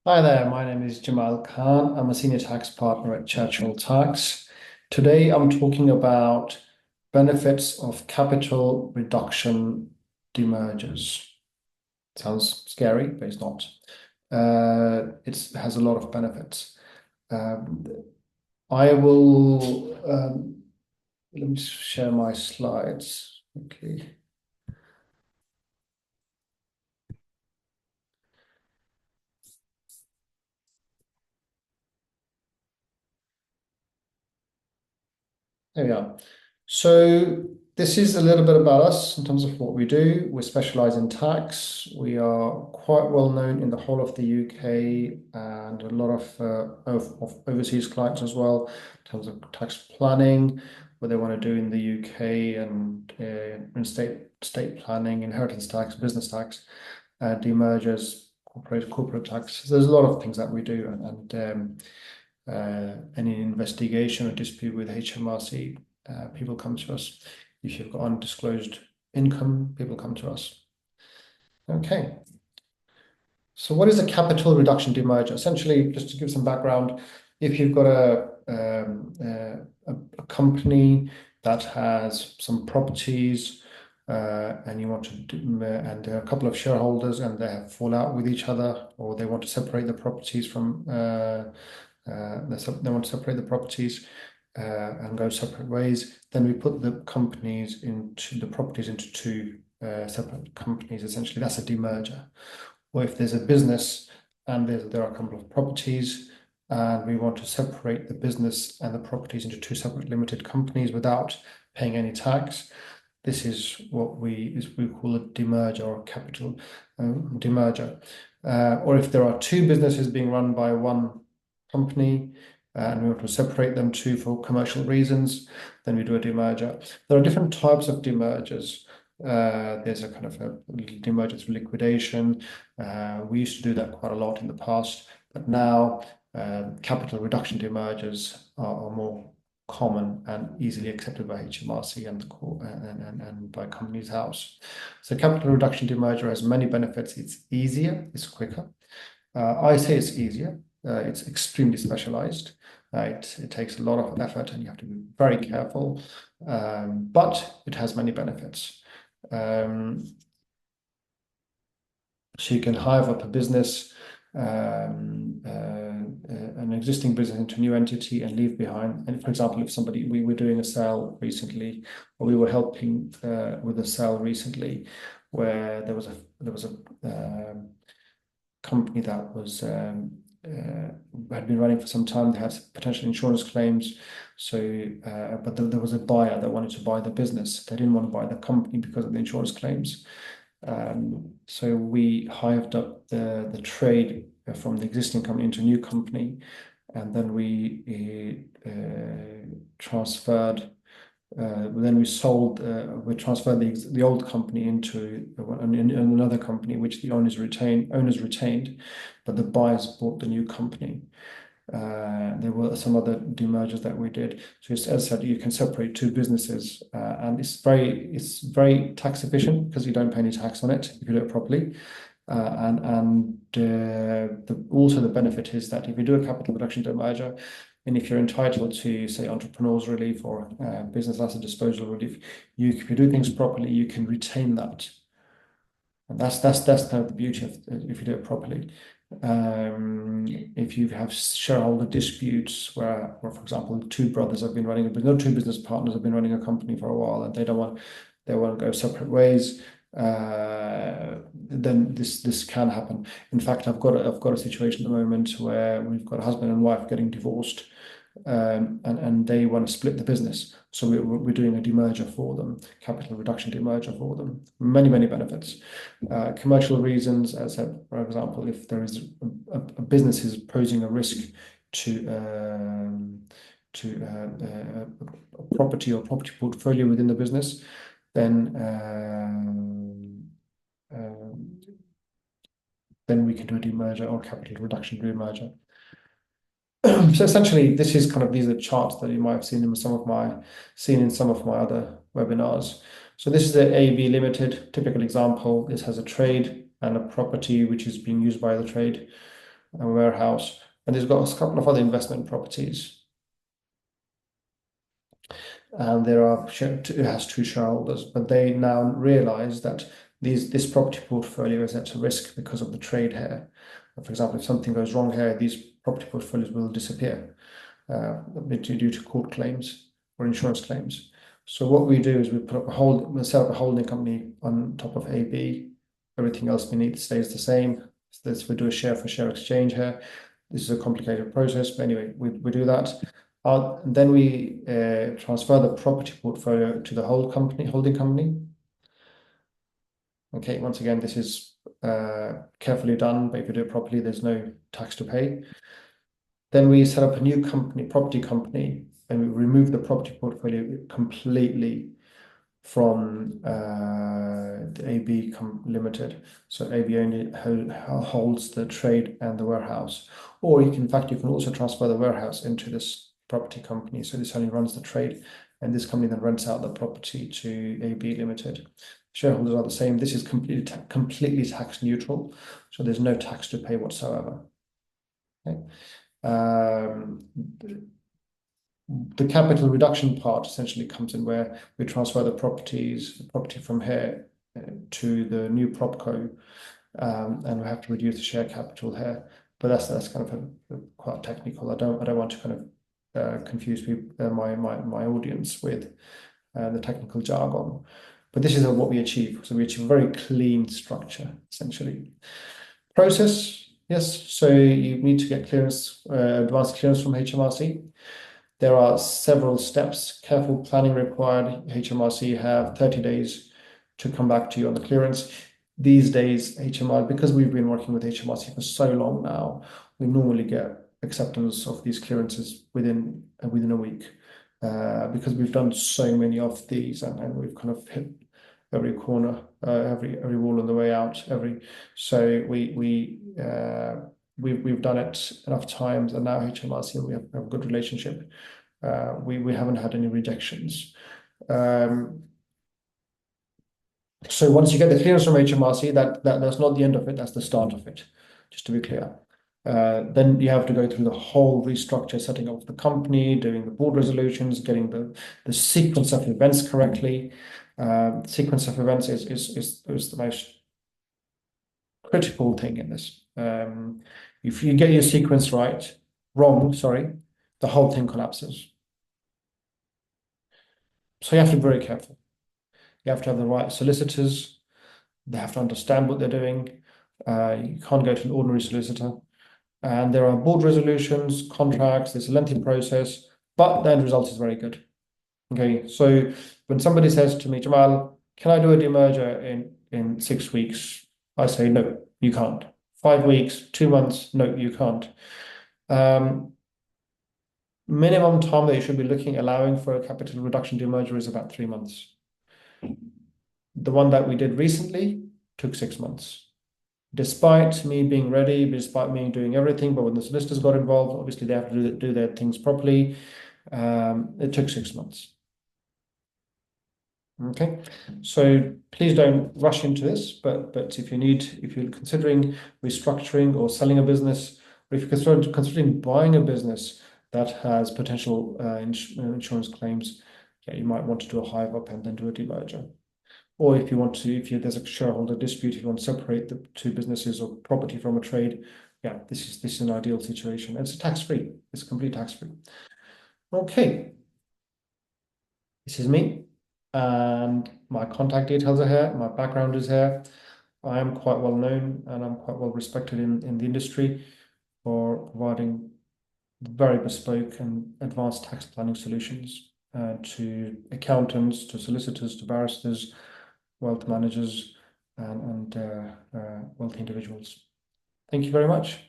Hi there, my name is Jamal Khan. I'm a senior tax partner at Churchill Tax. Today I'm talking about benefits of capital reduction demergers. Sounds scary, but it's not. It has a lot of benefits. Um, I will let me share my slides quickly. There we are. So this is a little bit about us in terms of what we do. We specialize in tax. We are quite well known in the whole of the UK and a lot of overseas clients as well in terms of tax planning, what they want to do in the UK and in state planning, inheritance tax, business tax, demergers, corporate tax. So there's a lot of things that we do any investigation or dispute with HMRC, people come to us. If you've got undisclosed income, people come to us. Okay. So what is a capital reduction demerger? Essentially, just to give some background, if you've got a company that has some properties and you want to and there are a couple of shareholders and they have fall out with each other, or they want to separate the properties from they want to separate the properties and go separate ways, then we put the properties into two separate companies. Essentially, that's a demerger. Or if there's a business and there are a couple of properties, and we want to separate the business and the properties into two separate limited companies without paying any tax, this is what we call a demerger or capital demerger. Or if there are two businesses being run by one company and we want to separate them two for commercial reasons, then we do a demerger. There are different types of demergers. There's a kind of a demerger through liquidation. We used to do that quite a lot in the past, but now capital reduction demergers are more common and easily accepted by HMRC and the court and by Companies House. So capital reduction demerger has many benefits. It's easier, it's quicker. I say it's easier. It's extremely specialized. It takes a lot of effort and you have to be very careful, but it has many benefits. So you can hive up a business, an existing business into a new entity and leave behind. And for example, if we were doing a sale recently, or we were helping with a sale recently, where there was a company that was had been running for some time. They had potential insurance claims. So, but there was a buyer that wanted to buy the business. They didn't want to buy the company because of the insurance claims. So we hived up the trade from the existing company into a new company, and then we transferred. Then we transferred the old company into another company, which the owners retained, but the buyers bought the new company. There were some other demergers that we did. So as I said, you can separate two businesses, and it's very tax efficient because you don't pay any tax on it if you do it properly. Also the benefit is that if you do a capital reduction demerger, and if you're entitled to, say, entrepreneurs relief or business asset disposal relief, if you do things properly, you can retain that. And that's kind of the beauty of if you do it properly. If you have shareholder disputes where, for example, two brothers have been running two business partners have been running a company for a while and they want to go separate ways, then this can happen. In fact, I've got a situation at the moment where we've got a husband and wife getting divorced, and they want to split the business. So we're doing a demerger for them, capital reduction demerger for them. Many benefits. Commercial reasons, as I said, for example, if there is a business is posing a risk to a property or property portfolio within the business, then we can do a demerger or capital reduction demerger. So essentially, these are charts that you might have seen in some of my other webinars. So this is the AB Limited typical example. This has a trade and a property which is being used by the trade. a warehouse, and he's got a couple of other investment properties. And it has two shareholders, but they now realize that this property portfolio is at risk because of the trade here. For example, if something goes wrong here, these property portfolios will disappear due to court claims or insurance claims. So what we do is we set up a holding company on top of AB. Everything else beneath stays the same. So we do a share for share exchange here. This is a complicated process, but anyway, we do that. Then we transfer the property portfolio to the holding company. Okay, once again, this is carefully done, but if you do it properly, there's no tax to pay. Then we set up a new company, property company, and we remove the property portfolio completely from the AB Limited. So AB only holds the trade and the warehouse. Or in fact, you can also transfer the warehouse into this property company. So this only runs the trade, and this company then rents out the property to AB Limited. Shareholders are the same. This is completely tax neutral, so there's no tax to pay whatsoever. Okay. The capital reduction part essentially comes in where we transfer the property from here to the new PropCo, and we have to reduce the share capital here. But that's kind of quite technical. I don't want to kind of confuse people, my audience with the technical jargon. But this is what we achieve. So we achieve a very clean structure essentially. Process, yes. So you need to get clearance, advanced clearance from HMRC. There are several steps, careful planning required. HMRC have 30 days to come back to you on the clearance. These days, because we've been working with HMRC for so long now, we normally get acceptance of these clearances within a week, because we've done so many of these, and we've kind of hit every corner, every wall on the way out. So we've done it enough times, and now HMRC and we have a good relationship. We haven't had any rejections. So once you get the clearance from HMRC, that's not the end of it, that's the start of it, just to be clear. Then you have to go through the whole restructure, setting up the company, doing the board resolutions, getting the sequence of events correctly. Sequence of events is the most critical thing in this. If you get your sequence wrong, the whole thing collapses. So you have to be very careful. You have to have the right solicitors. They have to understand what they're doing. You can't go to an ordinary solicitor. And there are board resolutions, contracts. There's a lengthy process, but the end result is very good. Okay, so when somebody says to me, Jamal, can I do a demerger in 6 weeks? I say, no, you can't. 5 weeks, 2 months, no, you can't. Minimum time that you should be allowing for a capital reduction demerger is about 3 months. The one that we did recently took 6 months. Despite me being ready, despite me doing everything, but when the solicitors got involved, obviously they have to do their things properly. It took 6 months. Okay, so please don't rush into this, but if you're considering restructuring or selling a business, or if you're considering buying a business that has potential insurance claims, yeah, you might want to do a hive up and then do a demerger. Or if there's a shareholder dispute, if you want to separate the two businesses or property from a trade, yeah, this is an ideal situation. And it's tax-free. It's complete tax-free. Okay, this is me, and my contact details are here. My background is here. I am quite well known and I'm quite well respected in the industry for providing very bespoke and advanced tax planning solutions to accountants, to solicitors, to barristers, wealth managers, and wealthy individuals. Thank you very much.